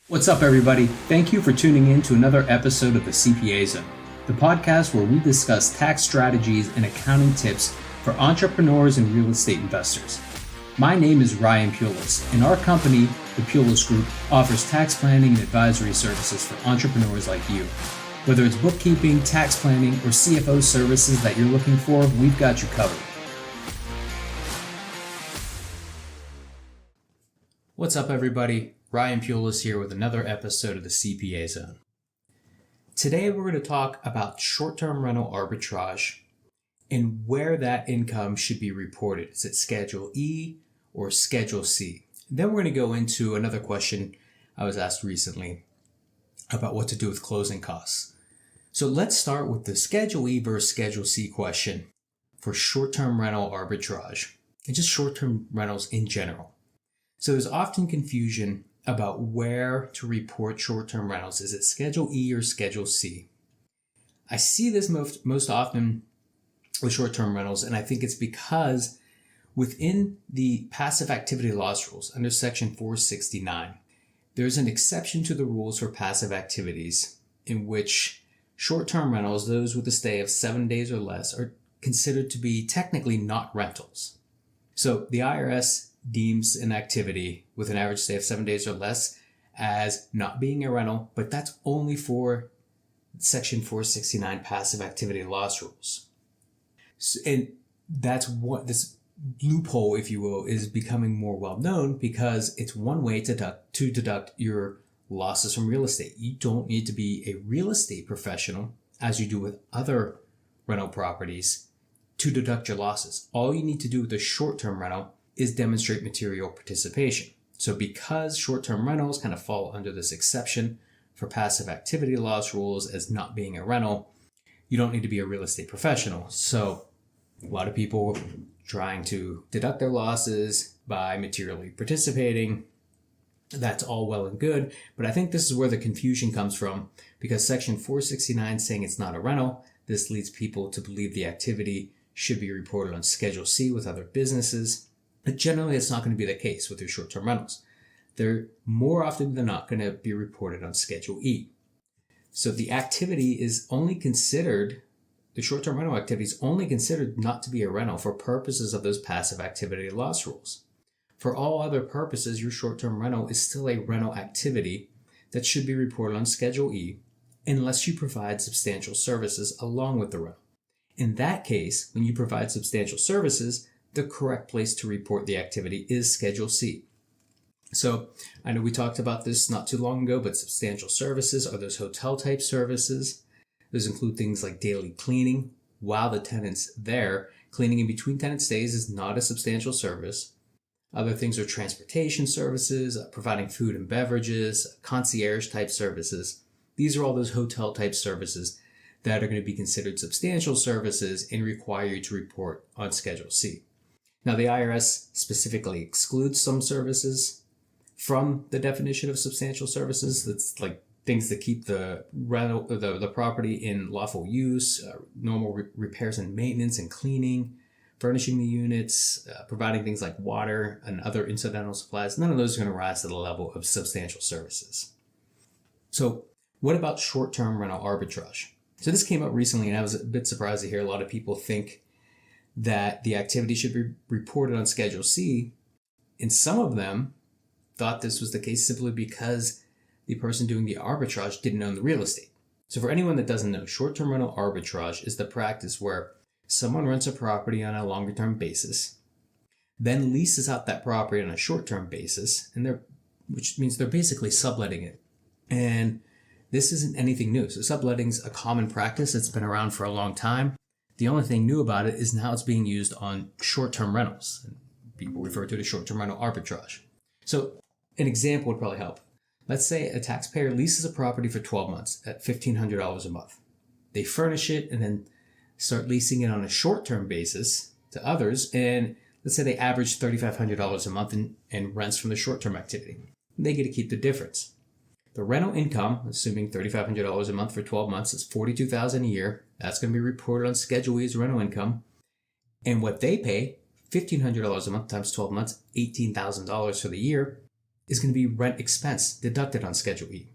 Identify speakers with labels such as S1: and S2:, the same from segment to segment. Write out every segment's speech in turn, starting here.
S1: What's up, everybody? Thank you for tuning in to another episode of the CPA Zone, the podcast where we discuss tax strategies and accounting tips for entrepreneurs and real estate investors. My name is Ryan Pulis, and our company, the Pulis Group, offers tax planning and advisory services for entrepreneurs like you. Whether it's bookkeeping, tax planning, or CFO services that you're looking for, we've got you covered. What's up, everybody? Ryan Pulis here with another episode of the CPA Zone. Today we're going to talk about short-term rental arbitrage and where that income should be reported. Is it Schedule E or Schedule C? Then we're going to go into another question I was asked recently about what to do with closing costs. So let's start with the Schedule E versus Schedule C question for short-term rental arbitrage and just short-term rentals in general. So there's often confusion about where to report short-term rentals. Is it Schedule E or Schedule C? I see this most often with short-term rentals, and I think it's because within the passive activity loss rules under Section 469, there's an exception to the rules for passive activities in which short-term rentals, those with a stay of 7 days or less, are considered to be technically not rentals. So the IRS deems an activity with an average stay of 7 days or less as not being a rental, but that's only for Section 469 passive activity loss rules. And that's what this loophole, if you will, is becoming more well known because it's one way to deduct your losses from real estate. You don't need to be a real estate professional, as you do with other rental properties, to deduct your losses. All you need to do with a short-term rental is demonstrate material participation. So because short-term rentals kind of fall under this exception for passive activity loss rules as not being a rental, you don't need to be a real estate professional. So a lot of people trying to deduct their losses by materially participating, that's all well and good, but I think this is where the confusion comes from because Section 469 saying it's not a rental, this leads people to believe the activity should be reported on Schedule C with other businesses. But generally, it's not going to be the case with your short-term rentals. They're more often than not going to be reported on Schedule E. So the activity is only considered, the short-term rental activity is only considered not to be a rental for purposes of those passive activity loss rules. For all other purposes, your short-term rental is still a rental activity that should be reported on Schedule E unless you provide substantial services along with the rental. In that case, when you provide substantial services, the correct place to report the activity is Schedule C. So I know we talked about this not too long ago, but substantial services are those hotel type services. Those include things like daily cleaning while the tenant's there. Cleaning in between tenant stays is not a substantial service. Other things are transportation services, providing food and beverages, concierge type services. These are all those hotel type services that are going to be considered substantial services and require you to report on Schedule C. Now, the IRS specifically excludes some services from the definition of substantial services. That's like things that keep the rental, the property in lawful use, normal repairs and maintenance and cleaning, furnishing the units, providing things like water and other incidental supplies. None of those are going to rise to the level of substantial services. So what about short-term rental arbitrage? So this came up recently, and I was a bit surprised to hear a lot of people think that the activity should be reported on Schedule C, and some of them thought this was the case simply because the person doing the arbitrage didn't own the real estate. So for anyone that doesn't know, short-term rental arbitrage is the practice where someone rents a property on a longer-term basis, then leases out that property on a short-term basis, which means they're basically subletting it. And this isn't anything new. So subletting's a common practice. It's been around for a long time. The only thing new about it is now it's being used on short-term rentals. People refer to it as short-term rental arbitrage. So an example would probably help. Let's say a taxpayer leases a property for 12 months at $1,500 a month. They furnish it and then start leasing it on a short-term basis to others. And let's say they average $3,500 a month and rents from the short-term activity. They get to keep the difference. The rental income, assuming $3,500 a month for 12 months, is $42,000 a year. That's going to be reported on Schedule E as rental income. And what they pay, $1,500 a month times 12 months, $18,000 for the year. is going to be rent expense deducted on Schedule E.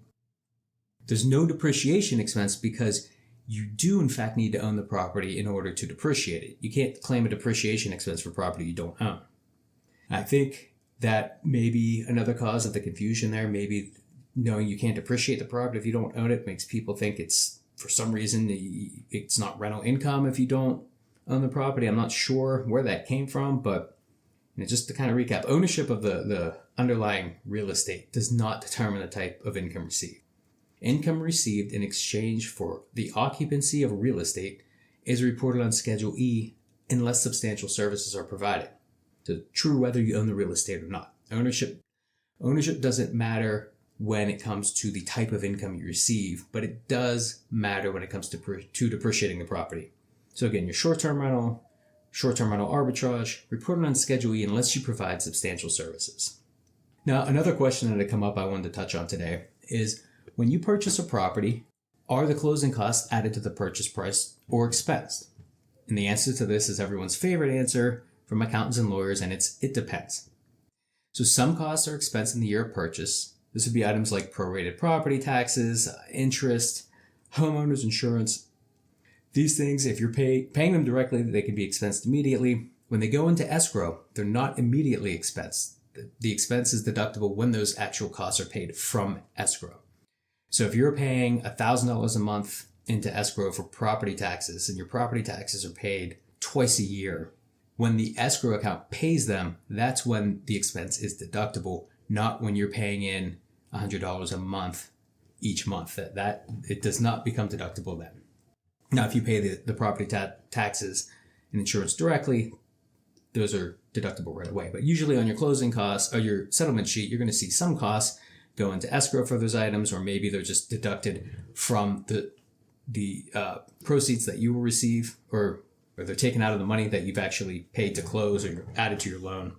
S1: There's no depreciation expense because you do in fact need to own the property in order to depreciate it. You can't claim a depreciation expense for property you don't own. I think that may be another cause of the confusion there. Maybe knowing you can't depreciate the property if you don't own it makes people think it's, for some reason, it's not rental income if you don't own the property. I'm not sure where that came from, but just to kind of recap, ownership of the underlying real estate does not determine the type of income received. Income received in exchange for the occupancy of real estate is reported on Schedule E unless substantial services are provided. So true whether you own the real estate or not. Ownership doesn't matter when it comes to the type of income you receive, but it does matter when it comes to depreciating the property. So again, your short-term rental arbitrage, reported on Schedule E unless you provide substantial services. Now, another question that had come up I wanted to touch on today is, when you purchase a property, are the closing costs added to the purchase price or expensed? And the answer to this is everyone's favorite answer from accountants and lawyers, and it depends. So some costs are expensed in the year of purchase. This would be items like prorated property taxes, interest, homeowners insurance. These things, if you're paying them directly, they can be expensed immediately. When they go into escrow, they're not immediately expensed. The expense is deductible when those actual costs are paid from escrow. So if you're paying $1,000 a month into escrow for property taxes, and your property taxes are paid twice a year, when the escrow account pays them, that's when the expense is deductible, not when you're paying in $100 a month each month. That it does not become deductible then. Now, if you pay the property taxes and insurance directly, those are deductible right away. But usually on your closing costs or your settlement sheet, you're going to see some costs go into escrow for those items, or maybe they're just deducted from the proceeds that you will receive, or they're taken out of the money that you've actually paid to close or added to your loan.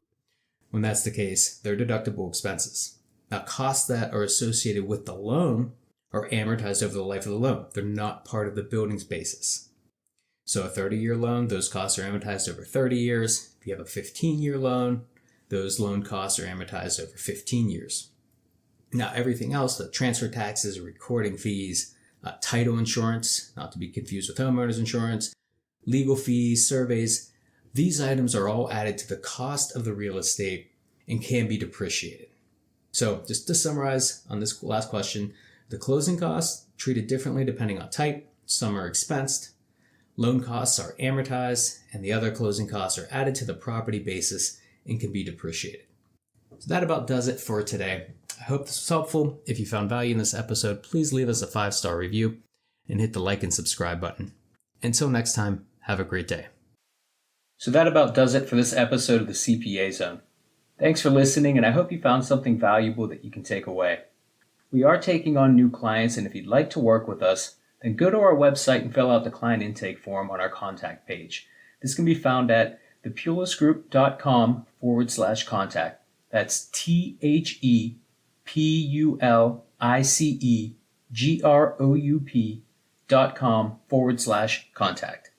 S1: When that's the case, they're deductible expenses. Now, costs that are associated with the loan are amortized over the life of the loan. They're not part of the building's basis. So a 30-year loan, those costs are amortized over 30 years. If you have a 15-year loan, those loan costs are amortized over 15 years. Now, everything else, the transfer taxes, recording fees, title insurance, not to be confused with homeowners insurance, legal fees, surveys, these items are all added to the cost of the real estate and can be depreciated. So just to summarize on this last question, the closing costs treated differently depending on type. Some are expensed, loan costs are amortized, and the other closing costs are added to the property basis and can be depreciated. So that about does it for today. I hope this was helpful. If you found value in this episode, please leave us a 5-star review and hit the like and subscribe button. Until next time, have a great day. So that about does it for this episode of the CPA Zone. Thanks for listening, and I hope you found something valuable that you can take away. We are taking on new clients, and if you'd like to work with us, then go to our website and fill out the client intake form on our contact page. This can be found at thepulisgroup.com/contact. That's THEPULICEGROUP.com/contact.